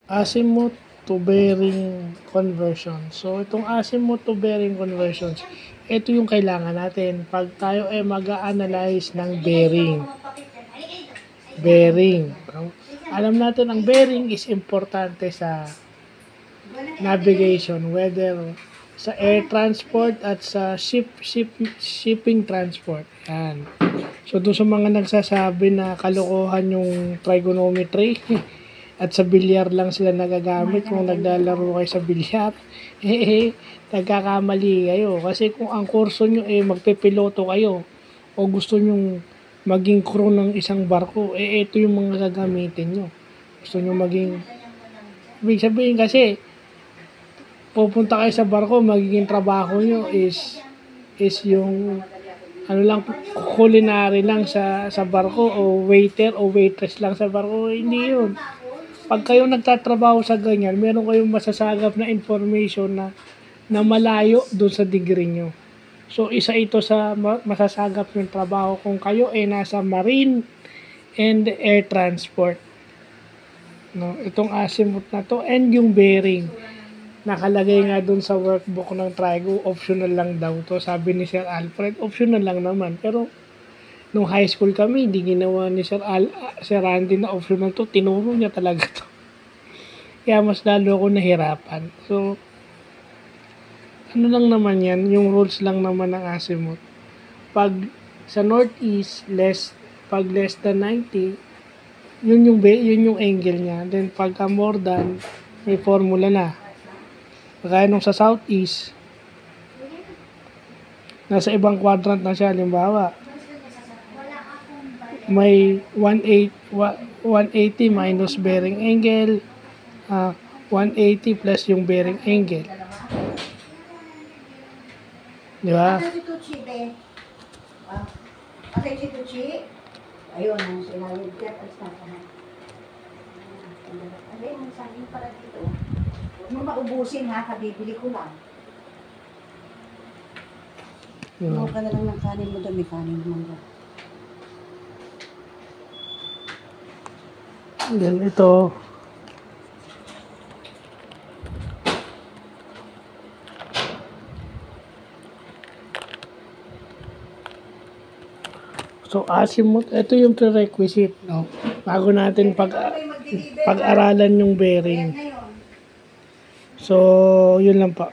Azimuth to bearing conversion. So, itong azimuth to bearing conversions, ito yung kailangan natin pag tayo ay mag-a-analyze ng bearing. Bearing. Alam natin ang bearing is importante sa navigation, whether sa air transport at sa shipping transport. Yan. So, doon sa mga nagsasabi na kalokohan yung trigonometry, at sa bilyar lang sila nagagamit kung naglalaro kayo sa bilyar, nagkakamali kayo. Kasi kung ang kurso nyo magpipiloto kayo o gusto nyo maging crew ng isang barko, ito yung mga gagamitin nyo. Gusto nyo maging, ibig sabihin kasi, pupunta kayo sa barko, magiging trabaho nyo is yung culinary lang sa barko o waiter o waitress lang sa barko. Hindi yun. Pag kayo nagtatrabaho sa ganyan, meron kayong masasagap na information na malayo doon sa degree nyo. So, isa ito sa masasagap ng trabaho kung kayo nasa marine and air transport. No, itong azimuth na to and yung bearing. Nakalagay nga doon sa workbook ng Trigo, optional lang daw to. Sabi ni Sir Alfred, optional lang naman. Pero, nung high school kami, hindi ginawa ni Sir Randy na optional to. Tinuro niya talaga to. Kaya mas lalo ako nahirapan. So, ano lang naman yan, yung rules lang naman ng azimuth. Pag sa northeast, pag less than 90, yun yung angle niya. Then, pagka more than, may formula na. Kaya nung sa southeast, nasa ibang quadrant na siya, halimbawa, may 180 minus bearing angle, 180 plus yung bearing angle. Di ba? Ayun, ang sinawid ka, tapos nakahan. Ayun, ang sabi para dito. Huwag mo maubusin ha, kabibili ko lang. Huwag ka na lang ng kanin mo doon, may kanin mo doon. Then ito, so azimuth, ito yung prerequisite, no? Bago natin pag-aralan yung bearing. So, yun lang pa.